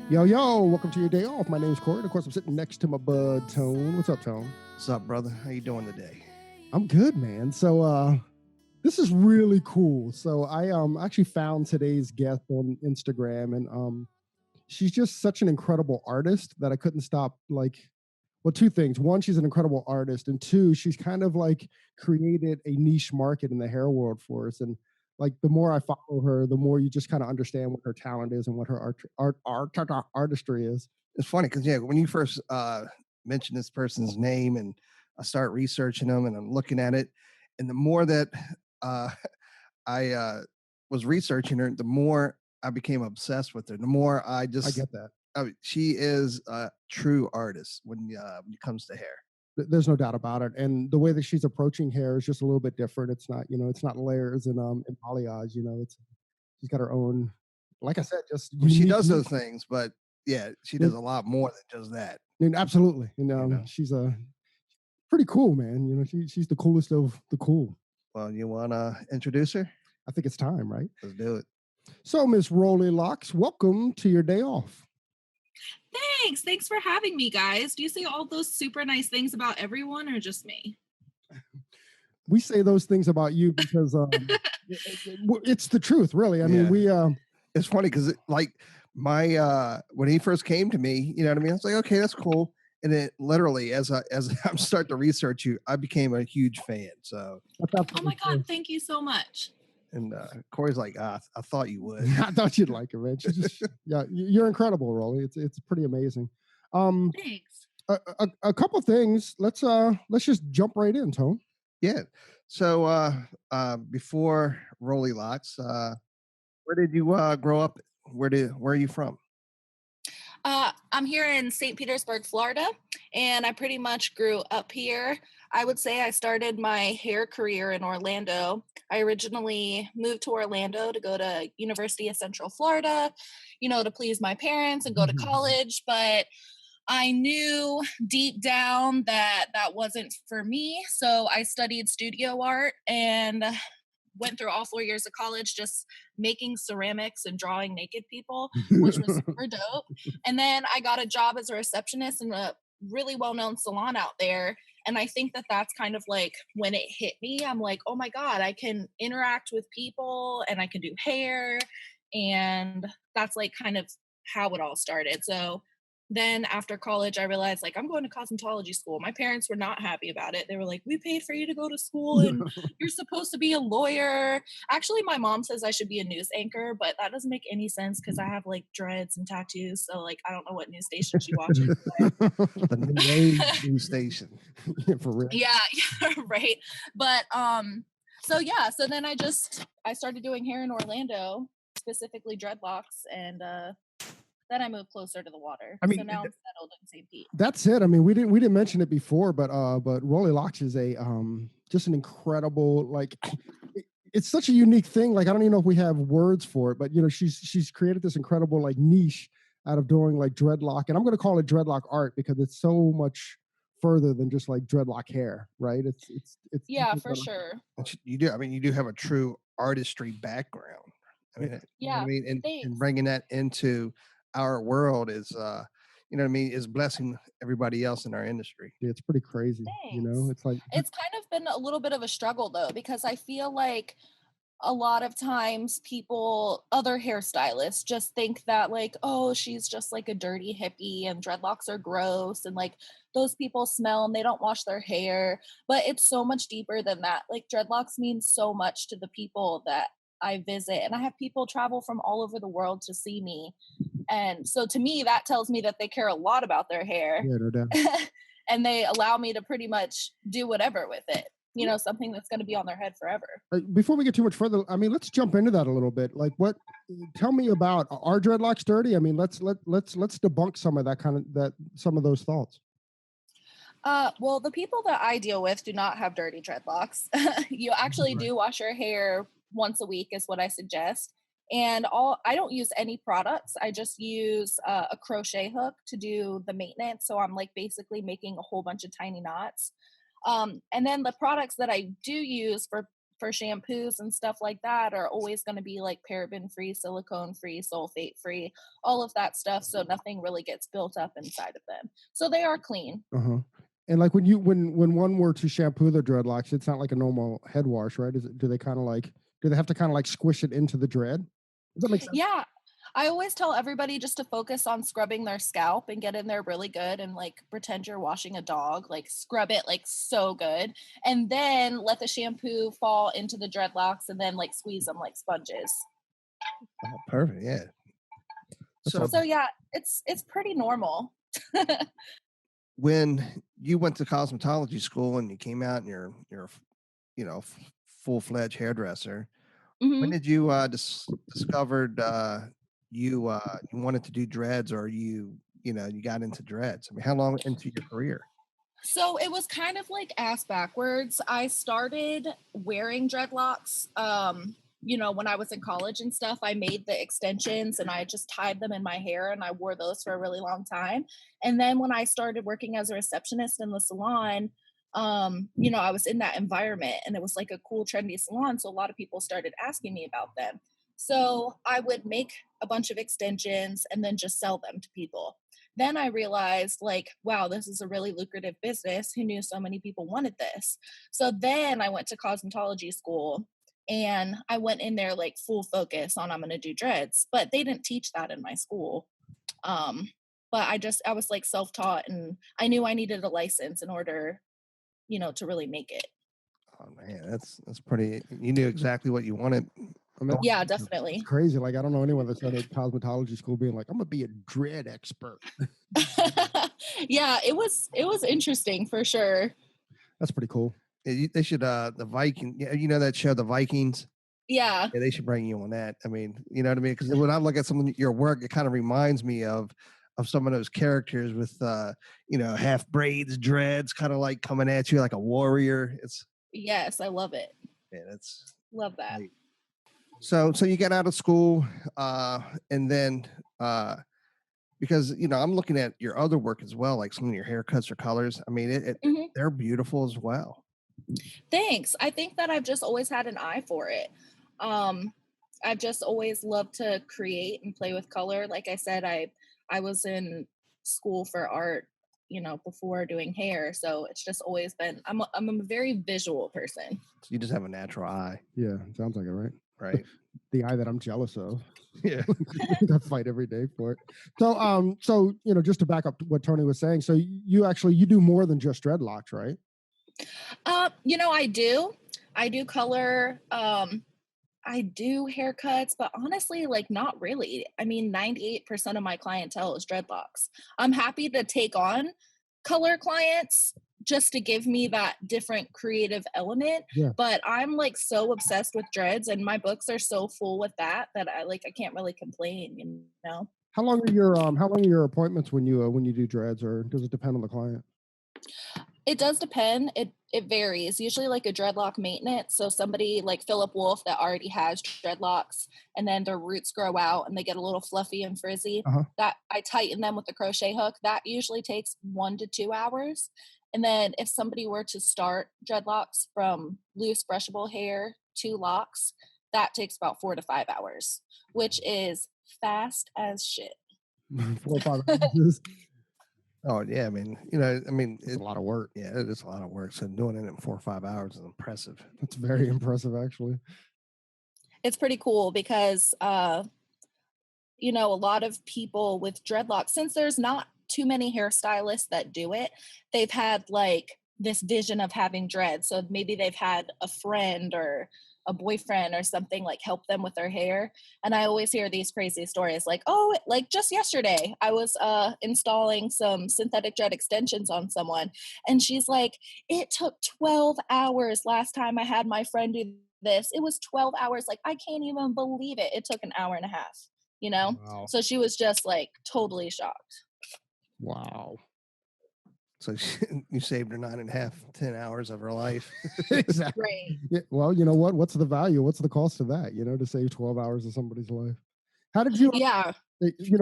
Yo, yo, welcome to your day off. My name's Corey. Of course, I'm sitting next to my bud, Tone. What's up, Tone? What's up, brother? How you doing today? I'm good, man. So, this is really cool. So I actually found today's guest on Instagram, and she's just such an incredible artist that I couldn't stop. Well, two things. One, she's an incredible artist, and two, she's kind of like created a niche market in the hair world for us. And like the more I follow her, the more you just kind of understand what her talent is and what her artistry is. It's funny because when you first mentioned this person's name, and I start researching them, and I'm looking at it, and the more that uh, I was researching her, the more I became obsessed with her. The more I get that. She is a true artist when it comes to hair. There's no doubt about it, and the way that she's approaching hair is just a little bit different. It's not, it's not layers and balayage. She's got her own. Like I said, just she does those things, but yeah, she does a lot more than just that. And absolutely, she's a pretty cool, man. She's the coolest of the cool. Well, you want to introduce her? I think it's time, right? Let's do it. So, Miss Rollie Locs, welcome to your day off. Thanks for having me, guys. Do you say all those super nice things about everyone or just me? We say those things about you because it's the truth, really. I mean, it's funny because like my when he first came to me, you know what I mean? I was like, okay, that's cool. And then literally as I'm starting to research you, I became a huge fan. So oh my God, thank you so much. And Corey's like, I thought you would. I thought you'd like it, man. Yeah, you're incredible, Rollie. It's pretty amazing. Thanks. A couple things. Let's just jump right in, Tone. Yeah. So before Rollie Locs, where did you grow up? Where are you from? I'm here in St. Petersburg, Florida, and I pretty much grew up here. I would say I started my hair career in Orlando. I originally moved to Orlando to go to University of Central Florida, to please my parents and go to college, but I knew deep down that wasn't for me. So I studied studio art and went through all 4 years of college just making ceramics and drawing naked people, which was super dope. And then I got a job as a receptionist in a really well-known salon out there. And I think that that's kind of like when it hit me, I'm like, oh my God, I can interact with people and I can do hair. And that's like kind of how it all started. So then after college, I realized like I'm going to cosmetology school. My parents were not happy about it. They were like, we paid for you to go to school and you're supposed to be a lawyer. Actually, my mom says I should be a news anchor, but that doesn't make any sense because I have like dreads and tattoos. So like, I don't know what news station she watches. The new news station. For real. Yeah, right. But so then I started doing hair in Orlando, specifically dreadlocks, and then I moved closer to the water. I mean, so now I'm settled in St. Pete. That's it. I mean, we didn't mention it before, but Rollie Locs is a just an incredible, like it's such a unique thing. Like I don't even know if we have words for it, but she's created this incredible like niche out of doing like dreadlock, and I'm going to call it dreadlock art because it's so much further than just like dreadlock hair, right? It's yeah, for sure. You do. I mean, you do have a true artistry background. I mean, yeah. And bringing that into our world is is blessing everybody else in our industry. Yeah, it's pretty crazy. Thanks. It's like it's kind of been a little bit of a struggle though, because I feel like a lot of times other hairstylists just think that like, oh, she's just like a dirty hippie and dreadlocks are gross and like those people smell and they don't wash their hair. But it's so much deeper than that. Like dreadlocks mean so much to the people that I visit, and I have people travel from all over the world to see me. And so to me, that tells me that they care a lot about their hair. Yeah, no doubt. And they allow me to pretty much do whatever with it. Something that's going to be on their head forever. Before we get too much further, I mean, let's jump into that a little bit. Like, tell me about, are dreadlocks dirty? I mean, let's debunk some of some of those thoughts. Well, the people that I deal with do not have dirty dreadlocks. You actually do wash your hair once a week is what I suggest. And I don't use any products. I just use a crochet hook to do the maintenance. So I'm like basically making a whole bunch of tiny knots. And then the products that I do use for for shampoos and stuff like that are always going to be like paraben free, silicone free, sulfate free, all of that stuff. So nothing really gets built up inside of them. So they are clean. Uh-huh. And like when one were to shampoo their dreadlocks, it's not like a normal head wash, right? Do they have to kind of like squish it into the dread? Does that make sense? Yeah. I always tell everybody just to focus on scrubbing their scalp and get in there really good and like pretend you're washing a dog, like scrub it like so good. And then let the shampoo fall into the dreadlocks and then like squeeze them like sponges. Oh, perfect. Yeah. So yeah, it's pretty normal. When you went to cosmetology school and you came out and you're full-fledged hairdresser, when did you discovered you wanted to do dreads, or you got into dreads? I mean, how long into your career? So it was kind of like ass backwards. I started wearing dreadlocks, when I was in college and stuff. I made the extensions and I just tied them in my hair and I wore those for a really long time. And then when I started working as a receptionist in the salon, I was in that environment and it was like a cool, trendy salon. So a lot of people started asking me about them. So I would make a bunch of extensions and then just sell them to people. Then I realized, like, wow, this is a really lucrative business. Who knew so many people wanted this? So then I went to cosmetology school and I went in there like full focus on I'm going to do dreads, but they didn't teach that in my school. But I was like self-taught and I knew I needed a license in order, to really make it. Oh man, that's pretty. You knew exactly what you wanted. I mean, Yeah, definitely. It's crazy. Like, I don't know anyone that's at a cosmetology school being like, I'm gonna be a dread expert. Yeah, it was interesting for sure. That's pretty cool. Yeah, they should the Viking. Yeah, you know that show, The Vikings. Yeah. Yeah, they should bring you on that. I mean, you know what I mean? Because when I look at some of your work, it kind of reminds me of some of those characters with half braids, dreads, kind of like coming at you like a warrior. Yes, I love it. Yeah, that's love that. Great. So you get out of school, and then because I'm looking at your other work as well, like some of your haircuts or colors. I mean, they're beautiful as well. Thanks. I think that I've just always had an eye for it. I've just always loved to create and play with color. Like I said, I was in school for art, before doing hair. So it's just always been, I'm a very visual person. So you just have a natural eye. Yeah, sounds like it, right? Right. The eye that I'm jealous of. Yeah. I fight every day for it. So just to back up what Tony was saying, so you do more than just dreadlocks, right? I do color. I do haircuts, but honestly, like not really. I mean, 98% of my clientele is dreadlocks. I'm happy to take on color clients just to give me that different creative element. Yeah. But I'm like so obsessed with dreads and my books are so full with that I can't really complain, How long are your appointments when you do dreads, or does it depend on the client? It does depend. It varies. Usually like a dreadlock maintenance. So somebody like Philip Wolf that already has dreadlocks and then their roots grow out and they get a little fluffy and frizzy. That I tighten them with a crochet hook. That usually takes 1 to 2 hours. And then if somebody were to start dreadlocks from loose brushable hair to locks, that takes about 4 to 5 hours, which is fast as shit. 4 or 5 hours. Oh yeah, I mean, it's a lot of work. Yeah, it is a lot of work. So doing it in 4 or 5 hours is impressive. That's very impressive, actually. It's pretty cool because, a lot of people with dreadlocks, since there's not too many hairstylists that do it, they've had like this vision of having dreads. So maybe they've had a friend or a boyfriend or something like help them with their hair. And I always hear these crazy stories like, oh, like just yesterday I was installing some synthetic dread extensions on someone. And she's like, it took 12 hours last time I had my friend do this. It was 12 hours. Like, I can't even believe it. It took an hour and a half, Wow. So she was just like totally shocked. Wow. So you saved her 9.5, 10 hours of her life. Exactly. Right. Yeah, well, you know what? What's the value? What's the cost of that? To save 12 hours of somebody's life. How did you? Yeah.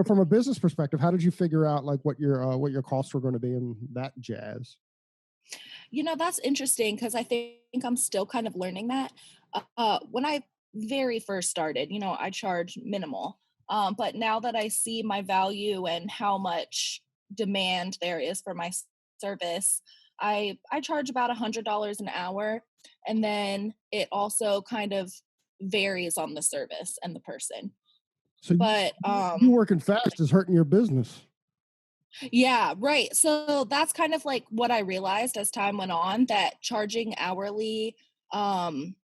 From a business perspective, how did you figure out like what your costs were going to be in that jazz? That's interesting because I think I'm still kind of learning that. When I very first started, I charge minimal. But now that I see my value and how much demand there is for my service, I charge about $100 an hour, and then it also kind of varies on the service and the person. So But you working fast is hurting your business. yeah, right. So that's kind of like what I realized as time went on, that charging hourly um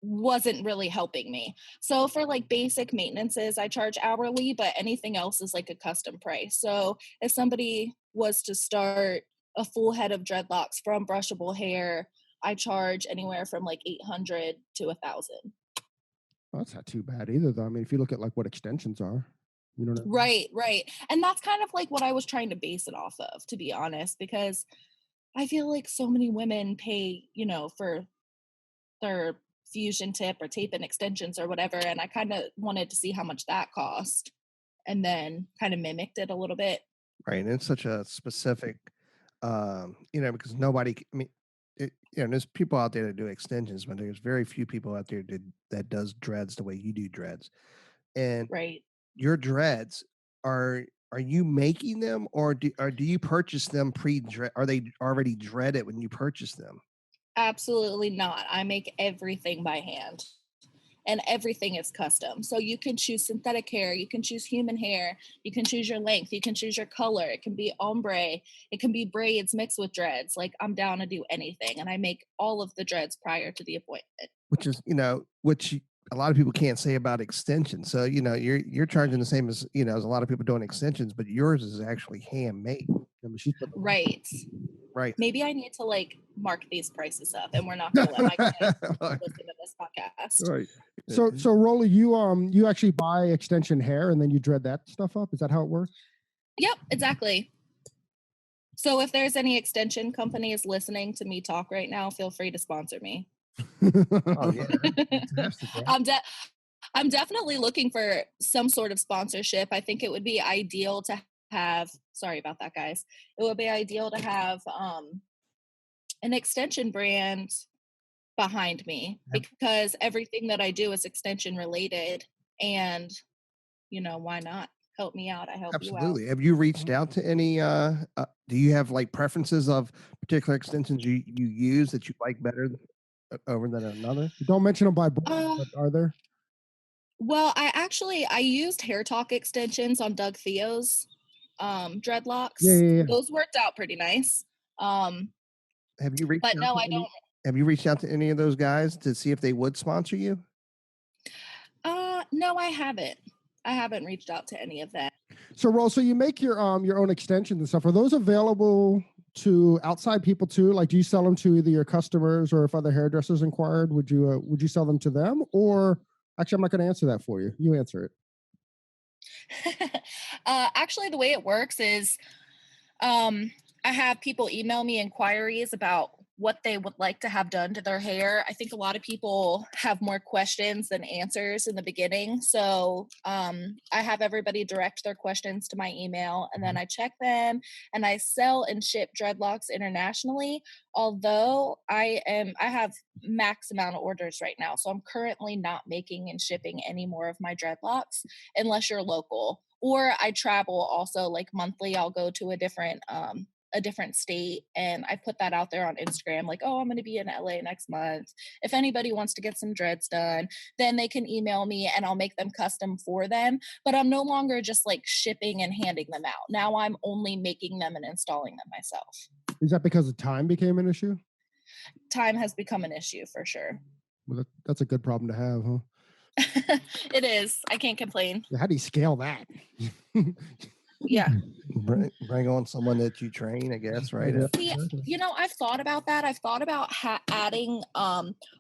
wasn't really helping me. So for like basic maintenances, I charge hourly, but anything else is like a custom price. So if somebody was to start a full head of dreadlocks from brushable hair, I charge anywhere from like 800 to 1,000. Well, that's not too bad either, though. I mean, if you look at like what extensions are, you know what I mean? Right, right. And that's kind of like what I was trying to base it off of, to be honest, because I feel like so many women pay, for their fusion tip or tape and extensions or whatever. And I kind of wanted to see how much that cost and then kind of mimicked it a little bit. Right. And it's such a specific, because nobody, I mean, there's people out there that do extensions, but there's very few people out there that does dreads the way you do dreads. And Right. your dreads are you making them, or do you purchase them pre-dread? Are they already dreaded when you purchase them? Absolutely not. I make everything by hand. And everything is custom. So you can choose synthetic hair, you can choose human hair, you can choose your length, you can choose your color. It can be ombre, it can be braids mixed with dreads. Like, I'm down to do anything. And I make all of the dreads prior to the appointment. Which is, a lot of people can't say about extensions. So, you're charging the same as, as a lot of people doing extensions, but yours is actually handmade. I mean, she's Right. Right. Maybe I need to like mark these prices up, and we're not going to let my clients listen to this podcast. Right. So Rollie, you actually buy extension hair and then you dread that stuff up. Is that how it works? Yep, exactly. So if there's any extension companies listening to me talk right now, feel free to sponsor me. Oh yeah. Fantastic, right? I'm definitely looking for some sort of sponsorship. I think it would be ideal to have, sorry about that, guys. It would be ideal to have an extension brand behind me, because everything that I do is extension related. And, why not? Help me out. I help you out. Absolutely. Have you reached out to any, do you have like preferences of particular extensions you use that you like better over than another? Don't mention them by brand, but are there? Well, I used Hair Talk extensions on Doug Theo's dreadlocks. Yeah. Those worked out pretty nice. Have you reached But out no, to I any, don't. have you reached out to any of those guys to see if they would sponsor you? No, I haven't. I haven't reached out to any of them. So you make your own extensions and stuff. Are those available to outside people too? Like, do you sell them to either your customers, or if other hairdressers inquired, would you sell them to them? Or actually, I'm not going to answer that for you. You answer it. Actually, the way it works is I have people email me inquiries about what they would like to have done to their hair. I think a lot of people have more questions than answers in the beginning. So I have everybody direct their questions to my email, and then I check them, and I sell and ship dreadlocks internationally. Although I have max amount of orders right now. So I'm currently not making and shipping any more of my dreadlocks unless you're local. Or I travel also, like monthly. I'll go to a different state, and I put that out there on Instagram, like, oh, I'm going to be in LA next month. If anybody wants to get some dreads done, then they can email me and I'll make them custom for them. But I'm no longer just like shipping and handing them out. Now I'm only making them and installing them myself. Is that because the time became an issue? Time has become an issue for sure. Well, that's a good problem to have, huh? It is. I can't complain. How do you scale that? Yeah. Bring on someone that you train, I guess, right? See, I've thought about that. I've thought about adding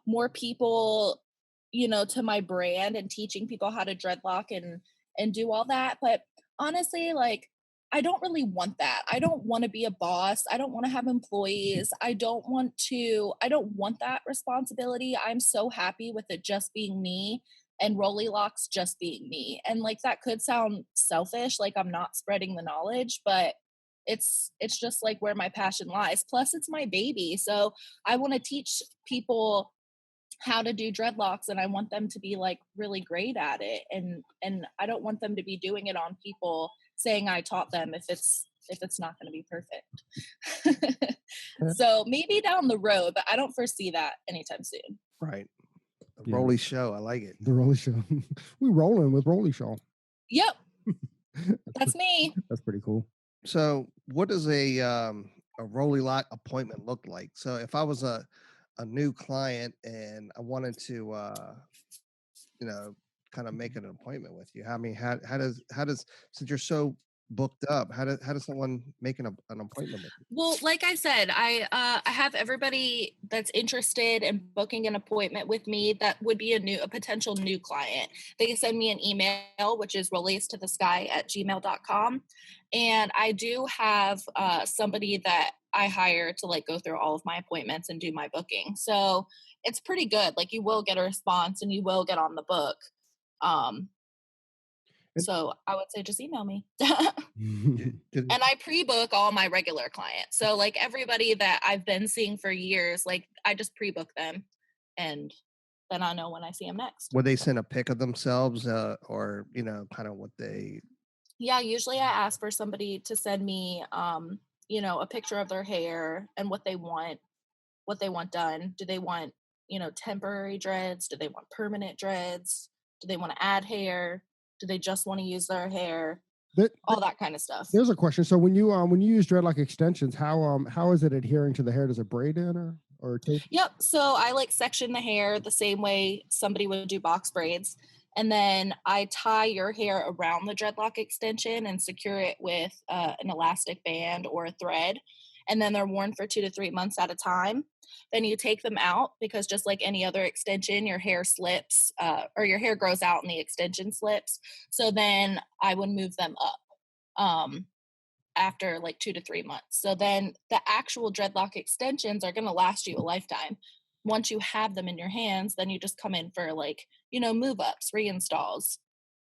more people, to my brand and teaching people how to dreadlock and do all that. But honestly, like, I don't really want that. I don't want to be a boss. I don't want to have employees. I don't want that responsibility. I'm so happy with it just being me and Rollie Locs just being me. And like, that could sound selfish, like I'm not spreading the knowledge, but it's just like where my passion lies. Plus it's my baby. So I want to teach people how to do dreadlocks, and I want them to be like really great at it. And I don't want them to be doing it on people saying I taught them if it's not going to be perfect. So maybe down the road, but I don't foresee that anytime soon. Right. The Yeah. Rollie show. I like it. The Rollie show. We rolling with Rollie show. Yep. That's me. That's pretty cool. So what does a Rollie Loc appointment look like? So if I was a new client and I wanted to kind of make an appointment with you, I mean, how does since you're so booked up, how does someone make an appointment with you? Well, like I said, I have everybody that's interested in booking an appointment with me that would be a potential new client. They can send me an email, which is rolliestothe@gmail.com. And I do have somebody that I hire to like go through all of my appointments and do my booking. So it's pretty good. Like you will get a response and you will get on the book. So I would say just email me. And I pre-book all my regular clients. So like everybody that I've been seeing for years, like I just pre-book them and then I know when I see them next. Would they send a pic of themselves or, kind of what they... Yeah, usually I ask for somebody to send me, a picture of their hair and what they want done. Do they want, temporary dreads? Do they want permanent dreads? Do they want to add hair? Do they just want to use their hair? All that kind of stuff. There's a question. So when you use dreadlock extensions, how is it adhering to the hair? Does it braid in or tape? Yep. So I like section the hair the same way somebody would do box braids. And then I tie your hair around the dreadlock extension and secure it with an elastic band or a thread. And then they're worn for 2 to 3 months at a time. Then you take them out because just like any other extension, your hair slips or your hair grows out and the extension slips. So then I would move them up after like 2 to 3 months. So then the actual dreadlock extensions are going to last you a lifetime. Once you have them in your hands, then you just come in for like, move ups, reinstalls.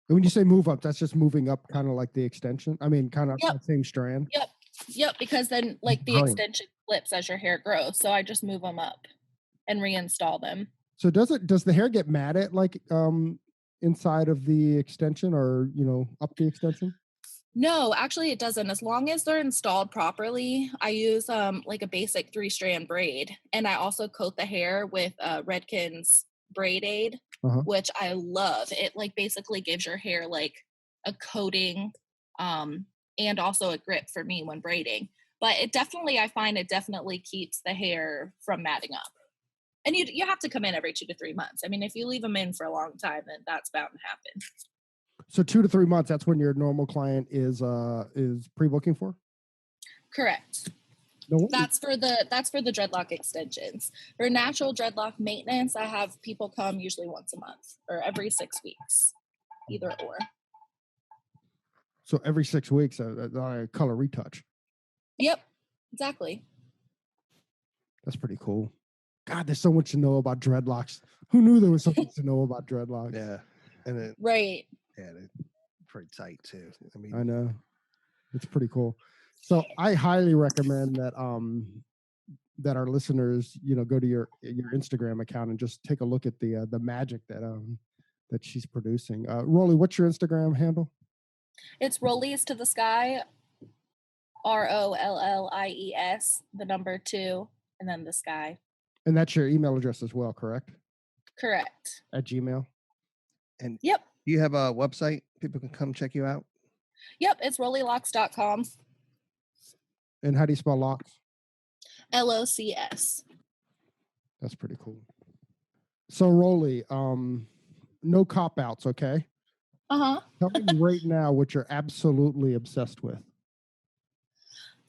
And when you say move up, that's just moving up kind of like the extension. I mean, kind of the same strand. Yep. Because then like the extension flips as your hair grows. So I just move them up and reinstall them. So does the hair get matted like inside of the extension or, up the extension? No, actually it doesn't. As long as they're installed properly, I use like a basic 3-strand braid. And I also coat the hair with Redken's Braid Aid, which I love. It like basically gives your hair like a coating and also a grip for me when braiding. But I find it definitely keeps the hair from matting up. And you have to come in every 2 to 3 months. I mean, if you leave them in for a long time, then that's bound to happen. So 2 to 3 months, that's when your normal client is pre-booking for? Correct. No. That's for the dreadlock extensions. For natural dreadlock maintenance, I have people come usually once a month or every 6 weeks, either or. So every 6 weeks, a color retouch. Yep, exactly. That's pretty cool. God, there's so much to know about dreadlocks. Who knew there was so much to know about dreadlocks? Yeah, and right. Yeah, they're pretty tight too. I mean, I know, it's pretty cool. So I highly recommend that that our listeners, go to your Instagram account and just take a look at the magic that she's producing. Rollie, what's your Instagram handle? It's Rollies to the Sky, ROLLIES, the number 2, and then the sky. And that's your email address as well, correct? Correct. At Gmail. And yep. Do you have a website people can come check you out? Yep, it's RollieLocs.com. And how do you spell locks? LOCS. That's pretty cool. So Rollie, no cop outs, okay? Tell me right now what you're absolutely obsessed with.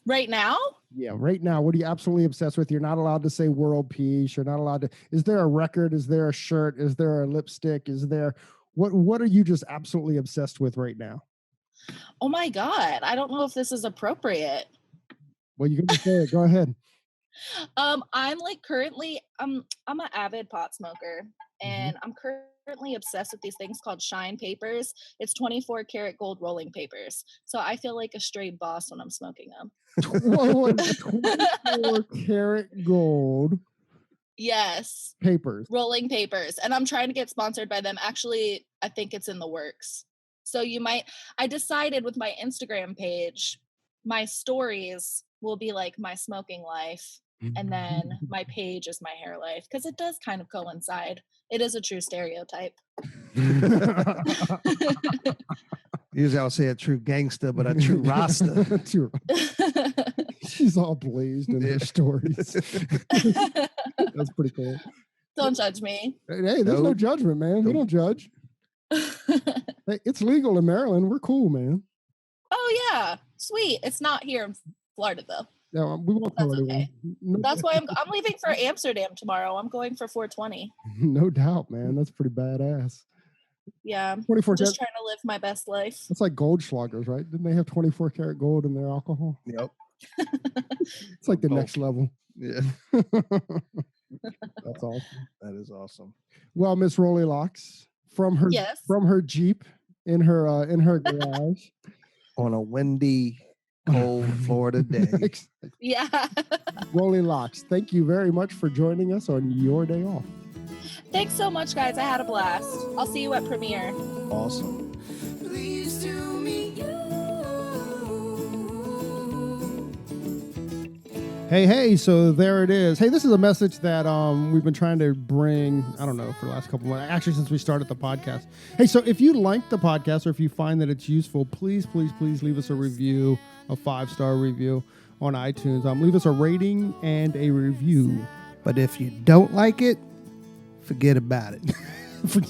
Right now? Yeah, right now. What are you absolutely obsessed with? You're not allowed to say world peace. You're not allowed to. Is there a record? Is there a shirt? Is there a lipstick? Is there what are you just absolutely obsessed with right now? Oh my God. I don't know if this is appropriate. Well, you can say it. Go ahead. I'm like currently I'm an avid pot smoker. and I'm currently obsessed with these things called shine papers. It's 24 karat gold rolling papers. So I feel like a straight boss when I'm smoking them. 24 karat gold. Yes. Papers. Rolling papers. And I'm trying to get sponsored by them. Actually, I think it's in the works. So I decided with my Instagram page, my stories will be like my smoking life. And then my page is my hair life, because it does kind of coincide. It is a true stereotype. Usually I'll say a true gangster, but a true Rasta. She's all blazed in her stories. That's pretty cool. Don't judge me. Hey, there's no judgment, man. We don't judge. Hey, it's legal in Maryland. We're cool, man. Oh yeah, sweet. It's not here in Florida though. Yeah, we won't tell anyone. Okay. That's why I'm leaving for Amsterdam tomorrow. I'm going for 420. No doubt, man. That's pretty badass. Yeah, 24 just trying to live my best life. That's like Goldschlagers, right? Didn't they have 24 karat gold in their alcohol? Yep. It's like the next level. Yeah. That's awesome. That is awesome. Well, Miss Rollie Locs, from her Jeep in her garage on a windy, cold Florida day. Yeah. Rollie Locs, thank you very much for joining us on your day off. Thanks so much, guys. I had a blast. I'll see you at premiere. Awesome. Please do me you. Hey, so there it is. Hey, this is a message that we've been trying to bring, I don't know, for the last couple of months, actually since we started the podcast. Hey, so if you like the podcast or if you find that it's useful, please leave us a review, a 5-star review on iTunes. Leave us a rating and a review. But if you don't like it, forget about it.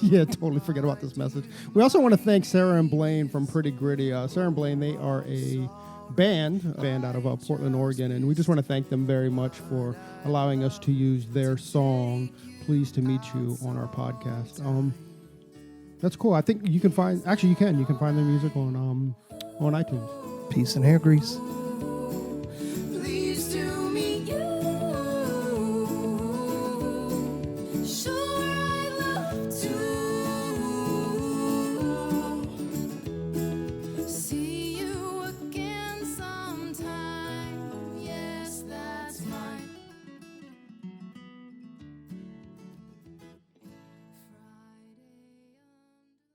Yeah, totally forget about this message. We also want to thank Sarah and Blaine from Pretty Gritty. Sarah and Blaine, they are a band out of Portland, Oregon, and we just want to thank them very much for allowing us to use their song "Pleased to Meet You" on our podcast. That's cool. I think you can find their music on iTunes. Peace and hair grease.